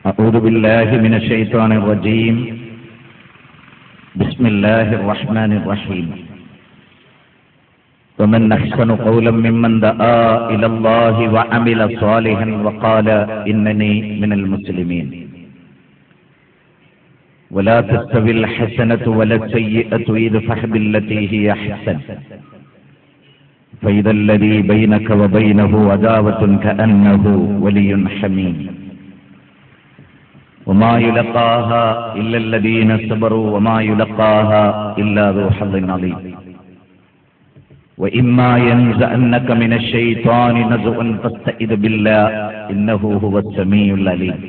أعوذ بالله من الشيطان الرجيم. بسم الله الرحمن الرحيم. ومن أحسن قولا ممن دعا إلى الله وعمل صالحا وقال إنني من المسلمين. ولا تستوي الحسنة ولا السيئة ادفع بالتي هي أحسن فإذا الذي بينك وبينه عداوة كأنه ولي حميم. وما يلقاها إلا الذين صبروا وما يلقاها إلا ذو حظ عظيم. وإما ينزغنك من الشيطان نزغ فاستعذ بالله إنه هو السميع العليم.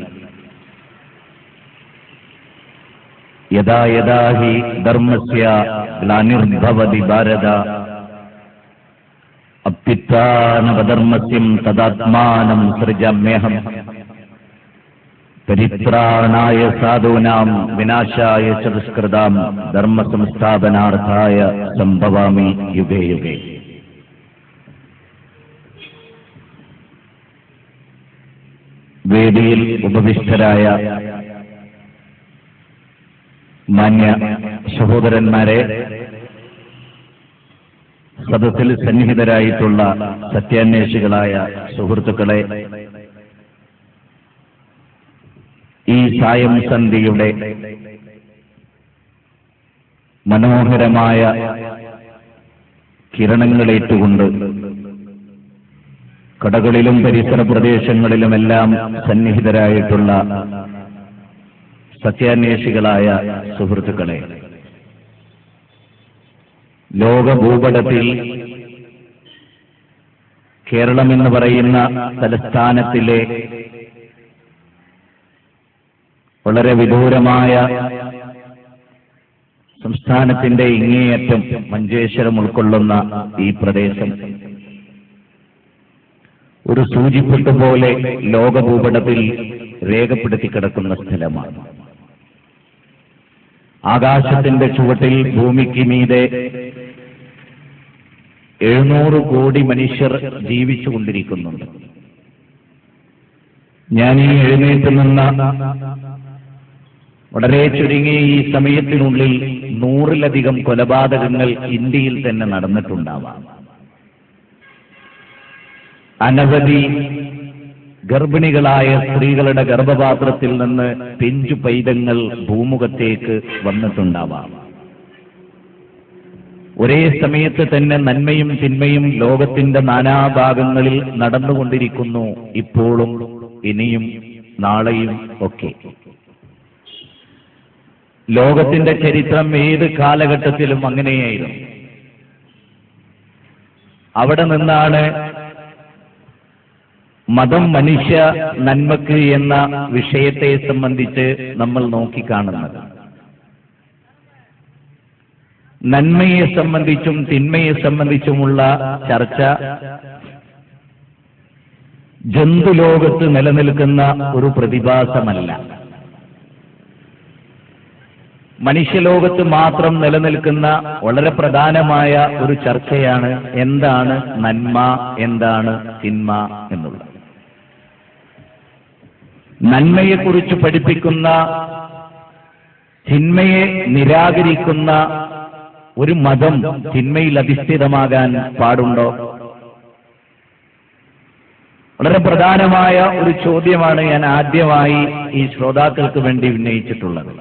यदा यदा हि धर्मस्य ग्लानिर्भवति भारत अप्युत्थानवधर्मस्यं तदात्मानं सृजाम्यहम् परित्राणाय साधूनां विनाशाय च दुष्कृतां धर्मसंस्थापनार्थाय सम्भवामि युगे युगे. വേദിയിൽ ഉപവിഷ്ടരായ മാന്യ സഹോദരന്മാരെ, സദസ്സിൽ സന്നിഹിതരായിട്ടുള്ള സത്യാന്വേഷികളായ സുഹൃത്തുക്കളെ, ഈ സായം സന്ധ്യയുടെ മനോഹരമായ കിരണങ്ങളേറ്റുകൊണ്ട് കടകളിലും പരിസര പ്രദേശങ്ങളിലുമെല്ലാം സന്നിഹിതരായിട്ടുള്ള സത്യാന്വേഷികളായ സുഹൃത്തുക്കളെ, ലോകഭൂപടത്തിൽ കേരളമെന്ന് പറയുന്ന തലസ്ഥാനത്തിലെ വളരെ വിദൂരമായ സംസ്ഥാനത്തിന്റെ ഇങ്ങേയറ്റം മഞ്ചേശ്വരം ഉൾക്കൊള്ളുന്ന ഈ പ്രദേശം ഒരു സൂചിപ്പൊട്ടുപോലെ ലോകഭൂപടത്തിൽ രേഖപ്പെടുത്തി കിടക്കുന്ന സ്ഥലമാണ്. ആകാശത്തിന്റെ ചുവട്ടിൽ ഭൂമിക്ക് മീതെ 700 കോടി മനുഷ്യർ ജീവിച്ചുകൊണ്ടിരിക്കുന്നുണ്ട്. ഞാൻ ഈ എഴുന്നേറ്റ് നിന്ന വളരെ ചുരുങ്ങിയ ഈ സമയത്തിനുള്ളിൽ 100-ലധികം കൊലപാതകങ്ങൾ ഇന്ത്യയിൽ തന്നെ നടന്നിട്ടുണ്ടാവാം. അനവധി ഗർഭിണികളായ സ്ത്രീകളുടെ ഗർഭപാത്രത്തിൽ നിന്ന് പിഞ്ചു പൈതങ്ങൾ ഭൂമുഖത്തേക്ക് വന്നിട്ടുണ്ടാവാം. ഒരേ സമയത്ത് തന്നെ നന്മയും തിന്മയും ലോകത്തിന്റെ നാനാഭാഗങ്ങളിൽ നടന്നുകൊണ്ടിരിക്കുന്നു, ഇപ്പോഴും ഇനിയും നാളെയും ഒക്കെ. ലോകത്തിന്റെ ചരിത്രം ഏത് കാലഘട്ടത്തിലും അങ്ങനെയായിരുന്നു. അവിടെ നിന്നാണ് മതം മനുഷ്യ നന്മക്ക് എന്ന വിഷയത്തെ സംബന്ധിച്ച് നമ്മൾ നോക്കിക്കാണുന്നത്. നന്മയെ സംബന്ധിച്ചും തിന്മയെ സംബന്ധിച്ചുമുള്ള ചർച്ച ജന്തുലോകത്ത് നിലനിൽക്കുന്ന ഒരു പ്രതിഭാസമല്ല. മനുഷ്യലോകത്ത് മാത്രം നിലനിൽക്കുന്ന വളരെ പ്രധാനമായ ഒരു ചർച്ചയാണ് എന്താണ് നന്മ, എന്താണ് തിന്മ എന്നുള്ളത്. നന്മയെക്കുറിച്ച് പഠിപ്പിക്കുന്ന, തിന്മയെ നിരാകരിക്കുന്ന ഒരു മതം തിന്മയിൽ അധിഷ്ഠിതമാകാൻ പാടുണ്ടോ? വളരെ പ്രധാനമായ ഒരു ചോദ്യമാണ് ഞാൻ ആദ്യമായി ഈ ശ്രോതാക്കൾക്ക് വേണ്ടി ഉന്നയിച്ചിട്ടുള്ളത്.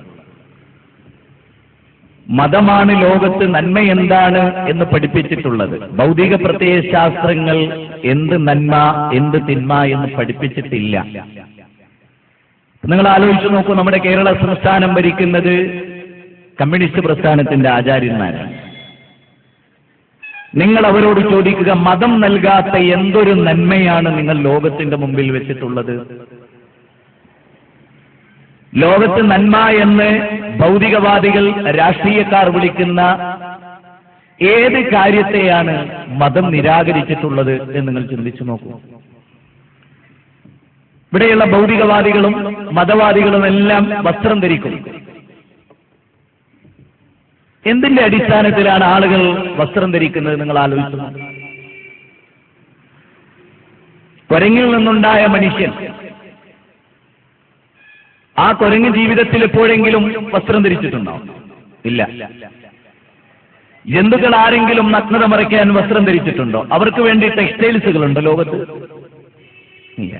മതമാണ് ലോകത്ത് നന്മ എന്താണ് എന്ന് പഠിപ്പിച്ചിട്ടുള്ളത്. ഭൗതിക പ്രത്യയശാസ്ത്രങ്ങൾ എന്ത് നന്മ എന്ത് തിന്മ എന്ന് പഠിപ്പിച്ചിട്ടില്ല. നിങ്ങൾ ആലോചിച്ചു നോക്കൂ, നമ്മുടെ കേരള സംസ്ഥാനം ഭരിക്കുന്നത് കമ്മ്യൂണിസ്റ്റ് പ്രസ്ഥാനത്തിന്റെ ആചാര്യന്മാരാണ്. നിങ്ങൾ അവരോട് ചോദിക്കുക, മതം നൽകാത്ത എന്തൊരു നന്മയാണ് നിങ്ങൾ ലോകത്തിന്റെ മുമ്പിൽ വെച്ചിട്ടുള്ളത്? ലോകത്ത് നന്മ എന്ന് ഭൗതികവാദികൾ, രാഷ്ട്രീയക്കാർ വിളിക്കുന്ന ഏത് കാര്യത്തെയാണ് മതം നിരാകരിച്ചിട്ടുള്ളത് എന്ന് നിങ്ങൾ ചിന്തിച്ചു നോക്കൂ. ഇവിടെയുള്ള ഭൗതികവാദികളും മതവാദികളും എല്ലാം വസ്ത്രം ധരിക്കും. എന്തിന്റെ അടിസ്ഥാനത്തിലാണ് ആളുകൾ വസ്ത്രം ധരിക്കുന്നത് നിങ്ങൾ ആലോചിച്ചു? കുരങ്ങിൽ നിന്നുണ്ടായ മനുഷ്യൻ ആ കുരങ്ങ് ജീവിതത്തിൽ എപ്പോഴെങ്കിലും വസ്ത്രം ധരിച്ചിട്ടുണ്ടോ? ഇല്ല. ജന്തുക്കൾ ആരെങ്കിലും നഗ്നത മറയ്ക്കാൻ വസ്ത്രം ധരിച്ചിട്ടുണ്ടോ? അവർക്ക് വേണ്ടി ടെക്സ്റ്റൈൽസുകളുണ്ട് ലോകത്ത്? ഇല്ല.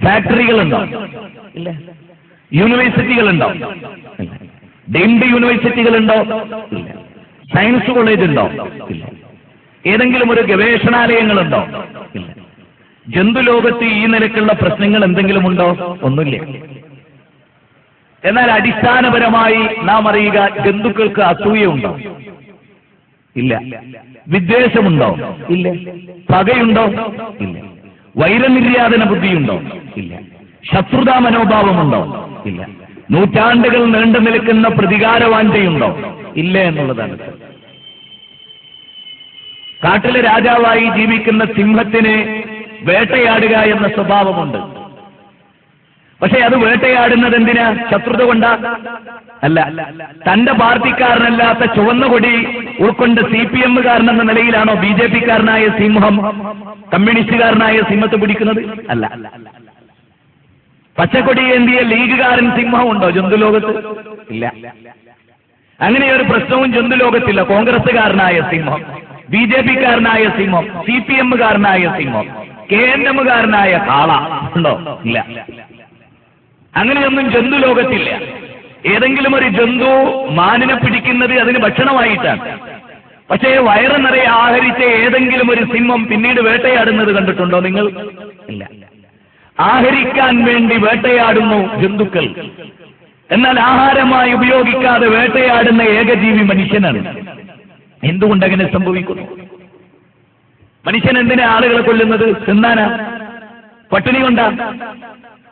ഫാക്ടറികളുണ്ടോ? ഇല്ല. യൂണിവേഴ്സിറ്റികളുണ്ടോ? ഇല്ല. ഡീംഡ് യൂണിവേഴ്സിറ്റികളുണ്ടോ? ഇല്ല. സയൻസ് കോളേജ് ഉണ്ടോ? ഇല്ല. ഏതെങ്കിലും ഒരു ഗവേഷണാലയങ്ങളുണ്ടോ? ഇല്ല. ജന്തുലോകത്ത് ഈ നിലക്കുള്ള പ്രശ്നങ്ങൾ എന്തെങ്കിലും ഉണ്ടോ? ഒന്നുമില്ല. എന്നാൽ അടിസ്ഥാനപരമായി നാം അറിയുക, ജന്തുക്കൾക്ക് അസൂയുണ്ടോ? ഇല്ല. വിദ്വേഷമുണ്ടോ? ഇല്ല. പകയുണ്ടോ? ഇല്ല. വൈരനിര്യാതന ബുദ്ധിയുണ്ടോ? ഇല്ല. ശത്രുതാ മനോഭാവമുണ്ടോ? ഇല്ല. നൂറ്റാണ്ടുകൾ നീണ്ടു നിൽക്കുന്ന പ്രതികാരവാഞ്ചയുണ്ടോ? ഇല്ല എന്നുള്ളതാണ്. കാട്ടിലെ രാജാവായി ജീവിക്കുന്ന സിംഹത്തിന് വേട്ടയാടുക എന്ന സ്വഭാവമുണ്ട്. പക്ഷെ അത് വേട്ടയാടുന്നത് എന്തിനാ? ശത്രുത കൊണ്ടാ? അല്ല. തന്റെ പാർട്ടിക്കാരനല്ലാത്ത ചുവന്ന കൊടി ഉൾക്കൊണ്ട് CPM കാരനെന്ന നിലയിലാണോ BJP കാരനായ സിംഹം കമ്മ്യൂണിസ്റ്റുകാരനായ സിംഹത്തെ പിടിക്കുന്നത്? അല്ല. പച്ചക്കൊടി ഏന്തിയ ലീഗുകാരൻ സിംഹം ഉണ്ടോ ജന്തുലോകത്ത്? ഇല്ല. അങ്ങനെ ഒരു പ്രശ്നവും ജന്തുലോകത്തില്ല. കോൺഗ്രസുകാരനായ സിംഹം, BJP കാരനായ സിംഹം, CPM കാരനായ സിംഹം, KNM കാരനായ കാള ഉണ്ടോ? ഇല്ല. അങ്ങനെയൊന്നും ജന്തുലോകത്തില്ല. ഏതെങ്കിലും ഒരു ജന്തു മാനിനെ പിടിക്കുന്നത് അതിന് ഭക്ഷണമായിട്ടാണ്. പക്ഷേ വയറ് നിറയെ ആഹരിച്ച ഏതെങ്കിലും ഒരു സിംഹം പിന്നീട് വേട്ടയാടുന്നത് കണ്ടിട്ടുണ്ടോ നിങ്ങൾ? ഇല്ല. ആഹരിക്കാൻ വേണ്ടി വേട്ടയാടുന്നു ജന്തുക്കൾ. എന്നാൽ ആഹാരമായി ഉപയോഗിക്കാതെ വേട്ടയാടുന്ന ഏകജീവി മനുഷ്യനാണ്. എന്തുകൊണ്ടങ്ങനെ സംഭവിക്കുന്നു? മനുഷ്യൻ എന്തിനാ ആളുകളെ കൊല്ലുന്നത്? തിന്നാനാ? പട്ടിണി കൊണ്ടാ?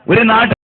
ഒരു നാട്ടിൽ